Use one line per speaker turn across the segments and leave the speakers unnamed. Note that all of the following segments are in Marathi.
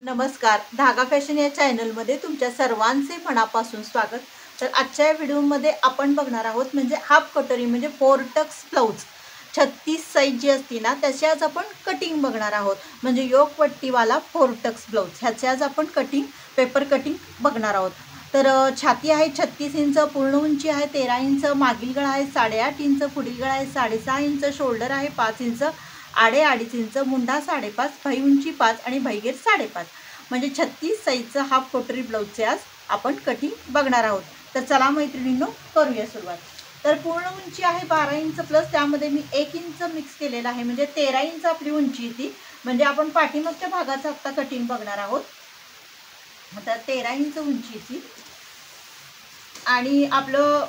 नमस्कार, धागा फॅशन या चॅनलमध्ये तुमच्या सर्वांचे मनापासून स्वागत। तर आजच्या व्हिडिओमध्ये आपण बघणार आहोत म्हणजे हाफ कटोरी म्हणजे 4 टक्स ब्लाउज 36 साइज जी असते ना त्याची आज आपण कटिंग बघणार आहोत। म्हणजे योक पट्टीवाला 4 टक्स ब्लाउज ह्याची आज आपण कटिंग पेपर कटिंग बघणार आहोत। तर छाती आहे 36 इंच, पूर्ण उंची आहे 13 इंच, मागील गळा आहे 8.5 इंच, पुढील गळा आहे 6.5 इंच, शोल्डर आहे 5 इंच, आडे 2.5 इंच, मुंडा 5.5, भाई उंची 5 आणि भाईगेर 5.5 म्हणजे 36 साइजचा हाफ कटोरी ब्लाउजचे आज आपण कटिंग बघणार आहोत। तर चला मैत्रिणींनो करूया सुरुवात। तर पूर्ण उंची आहे 12 इंच प्लस त्यामध्ये मी 1 इंच मिक्स केलेला आहे म्हणजे 13 इंच आपली उंची ती। म्हणजे आपण पाठीमागच्या भागाचं आता कटिंग बघणार आहोत। आता 13 इंच उंचीची आणि आपलं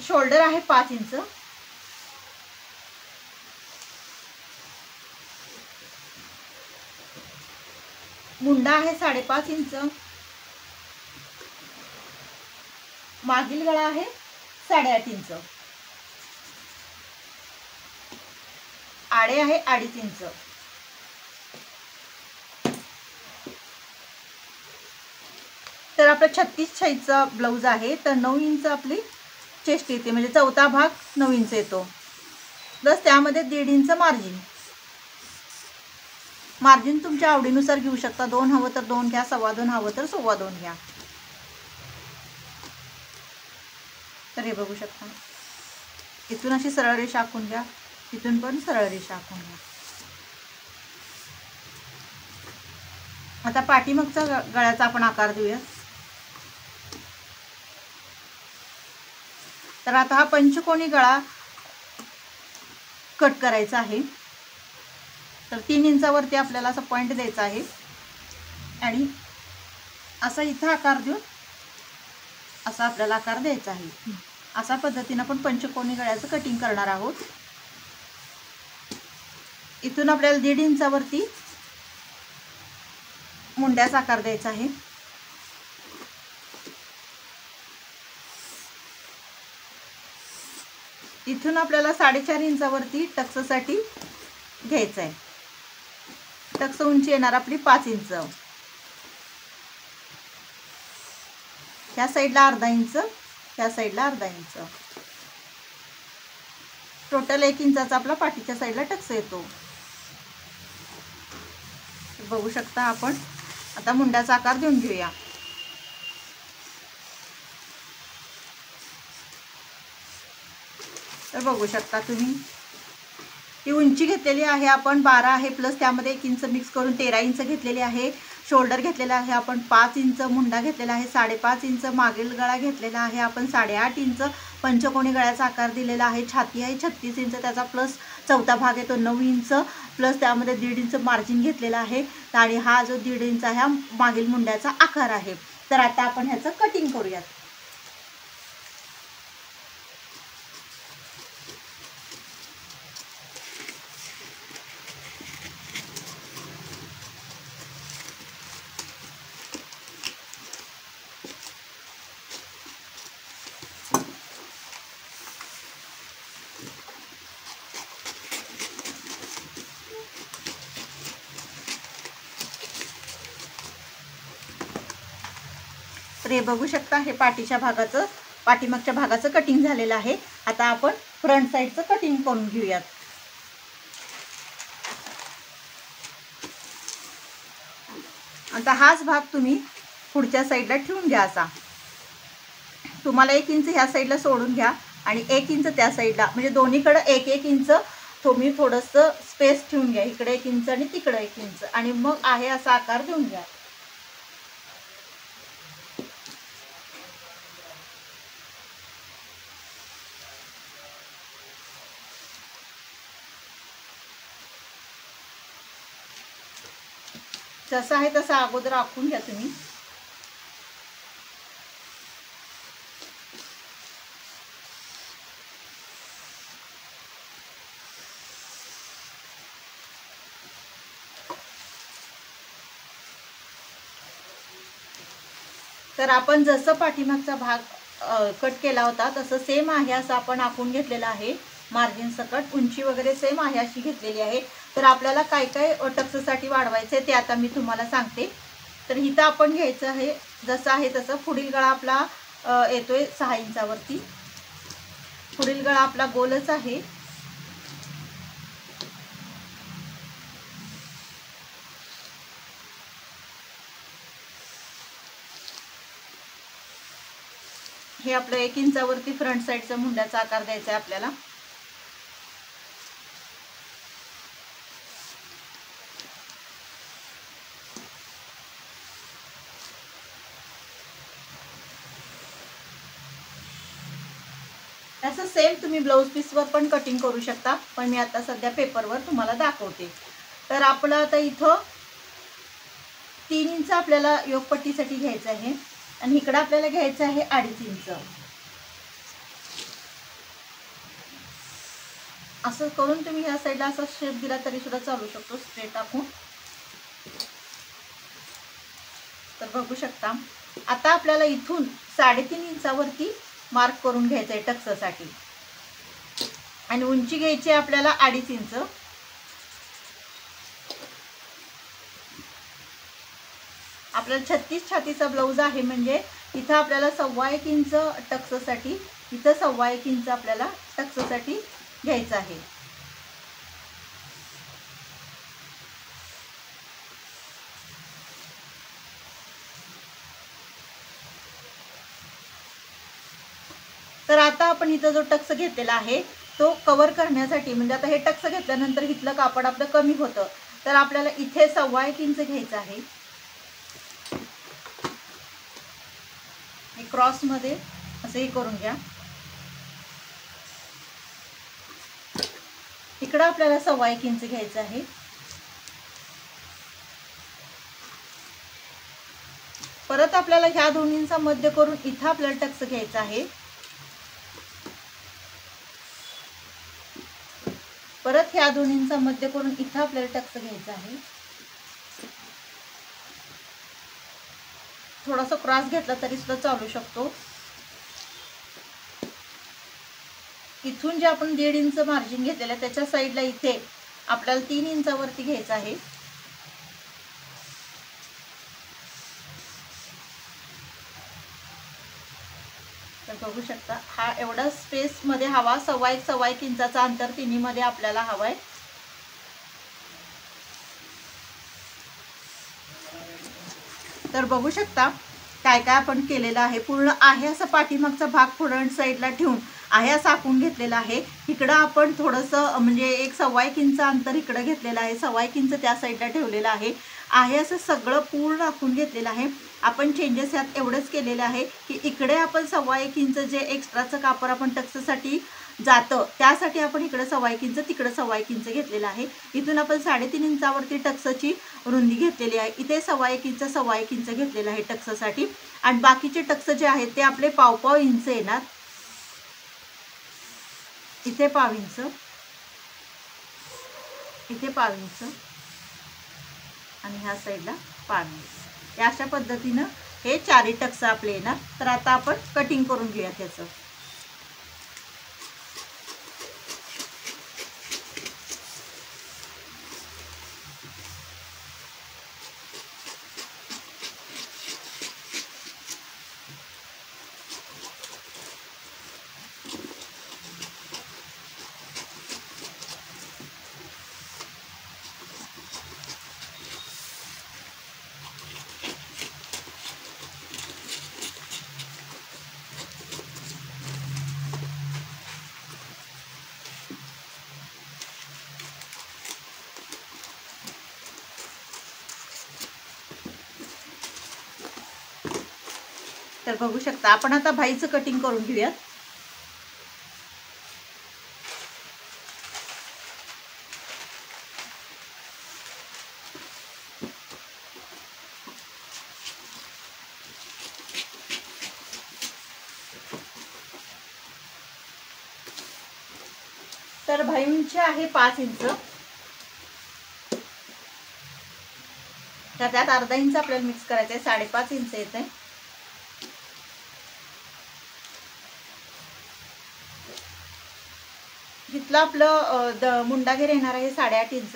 शोल्डर आहे 5 इंच, मुंडा आहे 5.5 इंच, मागील गळा आहे 8.5 इंच, आडे आहे 2.5 इंच, तर आपला 36 साइजचा ब्लाउज आहे। तर 9 इंच आपली चेस्ट येते म्हणजे चौथा भाग 9 इंच येतो प्लस त्यामध्ये 1.5 इंच मार्जिन तुमच्या आवडीनुसार घेऊ शकता। 2 हवं तर 2 घ्या, 2.25 हवं तर 2.25 घ्या। तर हे बघू शकता इथून अशी सरळ रेषा आखून घ्या, इथून पण सरळ रेषा आखून घ्या। आता पाठीमागचा गळ्याचा आपण आकार देऊया। तर आता हा पंचकोनी गळा कट करायचा आहे। तर 3 इंचावरती आपल्याला असा पॉइंट द्यायचा आहे आणि असा इथं आकार देऊन असा आपल्याला आकार द्यायचा आहे। अशा पद्धतीने आपण पंचकोनी गळ्याचं कटिंग करणार आहोत। इथून आपल्याला 1.5 इंचावरती मुंड्याचा आकार द्यायचा आहे। इथून आपल्याला 4.5 इंचावरती टक्ससाठी घ्यायचं आहे। टक्स उंची येणार आपली 5 इंच, ह्या साईडला अर्धा इंच, ह्या साईडला अर्धा इंच, टोटल 1 इंचाचा आपला पाठीच्या साईडला टक्स येतो। बघू शकता आपण आता मुंड्याचा आकार देऊन घेऊया। तर बघू शकता तुम्ही ही उंची घेतलेली आहे आपण 12 आहे प्लस त्यामध्ये 1 इंच मिक्स करून 13 इंच घेतलेली आहे। शोल्डर घेतलेला आहे आपण 5 इंच, मुंडा घेतलेला आहे 5.5 इंच, मागील गळा घेतलेला आहे आपण 8.5 इंच, पंचकोनी गळ्याचा आकार दिलेला आहे। छाती आहे 36 इंच, त्याचा प्लस चौथा भाग येतो 9 इंच प्लस त्यामध्ये 1.5 इंच मार्जिन घेतलेला आहे आणि हा जो 1.5 इंच हा मागील मुंड्याचा आकार आहे। तर आता आपण ह्याचं कटिंग करूयात। तर हे बघू शकता हे पाठीमागच्या भागाचं कटिंग झालेलं आहे। आता आपण फ्रंट साइडचं कटिंग करून घेऊयात। आता हाच भाग तुम्ही पुढच्या साईडला ठेवून घ्या। असा तुम्हाला 1 इंच ह्या साईडला सोडून घ्या आणि 1 इंच त्या साईडला म्हणजे दोन्हीकडे 1-1 इंच तुम्ही थोडंसं स्पेस ठेवून घ्या। इकडे 1 इंच आणि तिकडे 1 इंच आणि मग आहे असा आकार देऊन घ्या। जसं आहे तसं अगोदर आखून घ्या तुम्ही। तर आपण जसं पाठीमागचा भाग कट केला होता तसं सेम आहे असं आपण आखून घेतलेलं आहे। मार्जिन सकट उंची वगैरे सेम आहे अशी घेतलेली आहे। तर आपल्याला काय काय टक्ससाठी वाढवायचे ते आता मी तुम्हाला सांगते। तर इथं आपण घ्यायचं आहे जसं आहे तसं. पुढील गळा आपला येतोय 6 इंचावरती. पुढील गळा आपला गोलच आहे. हे आपलं 1 इंचावरती फ्रंट साईडचा मुंड्याचा आकार द्यायचा आहे आपल्याला. असं सेम तुम्ही ब्लाऊज पीसवर पण कटिंग करू शकता, पण मी आता सध्या पेपरवर तुम्हाला दाखवते. तर आपलं आता इथं 3 इंच आपल्याला योगपट्टीसाठी घ्यायचं आहे आणि इकडं आपल्याला घ्यायचं आहे 2.5 इंच. असं करून तुम्ही ह्या साईडला असा शेप दिला तरी सुद्धा चालू शकतो स्ट्रेट टाकून. तर बघू शकता. आता आपल्याला इथून 3.5 इंचावरती मार्क करून घ्यायचं आहे टक्ससाठी आणि उंची घ्यायची आहे आपल्याला 2.5 इंच. आपल्याला 36 छातीचा ब्लाऊज आहे म्हणजे इथं आपल्याला 1.25 इंच टक्ससाठी, इथं 1.25 इंच आपल्याला टक्ससाठी घ्यायचं आहे. तर आता आपण इथं जो टक्स घेतलेला आहे तो कव्हर करण्यासाठी, म्हणजे आता हे टक्स घेतल्यानंतर इथलं कापड आपलं कमी होतं, तर आपल्याला इथे 1.25 इंच घ्यायचं आहे. हे क्रॉसमध्ये असं हे करून घ्या. इकडं आपल्याला 1.25 इंच घ्यायचं आहे. परत आपल्याला ह्या दोन्हींचा मध्य करून इथं आपल्याला टक्स घ्यायचा आहे. परत ह्या दोन्हींचा मध्य करून इथं आपल्याला टक्स घ्यायचा आहे. थोडासा क्रॉस घेतला तरी सुद्धा चालू शकतो. इथून जे आपण 1.5 इंच मार्जिन घेतलेलं आहे त्याच्या साईडला इथे आपल्याला 3 इंचावरती घ्यायचं आहे. तर बघू शकता हा एवढा स्पेस मध्ये हवा, 1.25 इंचाचा अंतर तिन्हीमध्ये आपल्याला हवाय. तर बघू शकता काय काय आपण केलेलं आहे. पूर्ण आहे असं पाठीमागचा भाग फ्रंट साईडला ठेवून आहे असं आखून घेतलेला आहे. इकडं आपण थोडंसं म्हणजे एक 1.25 इंच अंतर इकडं घेतलेलं आहे, 1.25 इंच त्या साईडला ठेवलेलं आहे असं सगळं पूर्ण आखून घेतलेलं आहे. आपण चेंजेस यात एवढंच केलेलं आहे की इकडे आपण 1.25 इंच जे एक्स्ट्राचं कापड आपण टक्ससाठी जातं त्यासाठी आपण इकडे 1.25 इंच तिकडे 1.25 इंच घेतलेलं आहे. इथून आपण 3.5 इंचावरती टक्सची रुंदी घेतलेली आहे. इथे 1.25 इंच घेतलेलं आहे टक्ससाठी आणि बाकीचे टक्स जे आहेत ते आपले 1.5 इंच येणार. इथे 1.5 इंच, इथे 1.5 इंच आणि ह्या साईडला 1.5 इंच. अशा पद्धतीनं हे 4 टक्स आपले येणार. तर आता आपण कटिंग करून घेऊया त्याचं. तर बघू शकता आपण आता भाईचं कटिंग करून घेऊयात. तर भाई उंची आहे 5 इंच. तर त्यात अर्धा इंच आपल्याला मिक्स करायचं आहे, 5.5 इंच येते. जिथलं आपलं मुंडा घेर येणार आहे 8.5 इंच.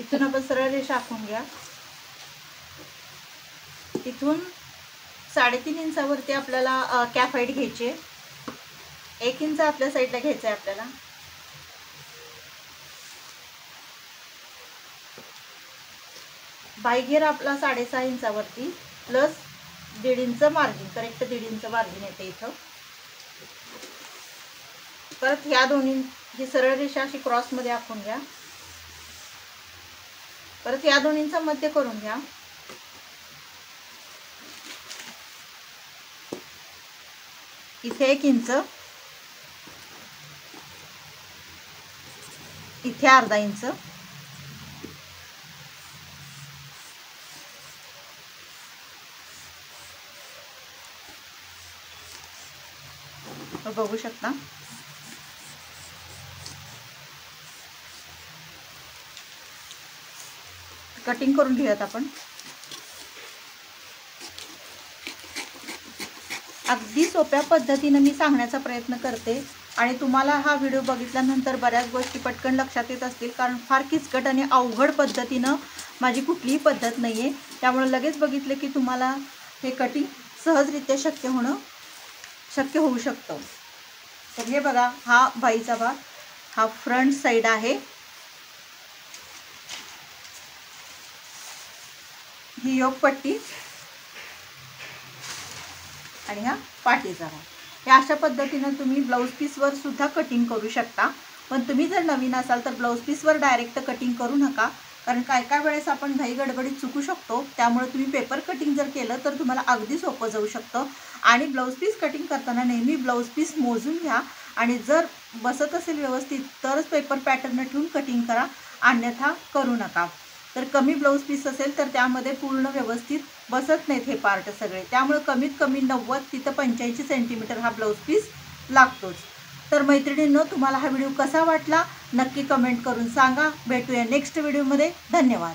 इथून आपण सरळ रेषा आखून घ्या. इथून 3.5 इंचावरती आपल्याला कॅफाईट घ्यायचे. 1 इंच आपल्या साईडला घ्यायचं आहे आपल्याला. बाय आपला 6.5 इंचावरती plus 1.5 inch margin, correct 1.5 inch margin येते इथं. परत ह्या दोन्ही ही सरळ रेषा अशी क्रॉसमध्ये आखून घ्या. परत या दोन्हींचा मध्य करून घ्या. इथे 1 इंच, इथे अर्धा इंच, बघू शकता. कटिंग करून घेऊयात आपण. अगदी सोप्या पद्धतीने मी सांगण्याचा प्रयत्न करते आणि तुम्हाला हा व्हिडिओ बघितल्यानंतर बऱ्याच गोष्टी पटकन लक्षात येत असतील, कारण फार किचकट आणि अवघड पद्धतीनं माझी कुठलीही पद्धत नाही आहे. त्यामुळे लगेच बघितले की तुम्हाला हे कटिंग सहजरित्या शक्य होऊ शकतं. तर हे बघा, हा बाईचा भाग, हा फ्रंट साईड आहे, ही योगपट्टी आणि हा पाठीचा भाग. हे अशा पद्धतीनं तुम्ही ब्लाऊज पीसवर सुद्धा कटिंग करू शकता. पण तुम्ही जर नवीन असाल तर ब्लाऊज पीसवर डायरेक्ट कटिंग करू नका, कारण काय वेळेस आपण घाई गडबडीत चुकू शकतो. त्यामुळे तुम्ही पेपर कटिंग जर केलं तर तुम्हाला अगदी सोपं जाऊ शकतं. आणि ब्लाऊज पीस कटिंग करताना नेहमी ब्लाऊज पीस मोजून घ्या आणि जर बसत असेल व्यवस्थित तरच पेपर पॅटर्न ठेवून कटिंग करा, अन्यथा करू नका. तर कमी ब्लाऊज पीस असेल तर त्यामध्ये पूर्ण व्यवस्थित बसत नाहीत हे पार्ट सगळे. त्यामुळे कमीत कमी 90 तिथं 85 सेंटीमीटर हा ब्लाऊज पीस लागतोच. तर मैत्रिणींनो, तुम्हाला हा व्हिडिओ कसा वाटला नक्की कमेंट करून सांगा. भेटूया नेक्स्ट व्हिडिओमध्ये. धन्यवाद.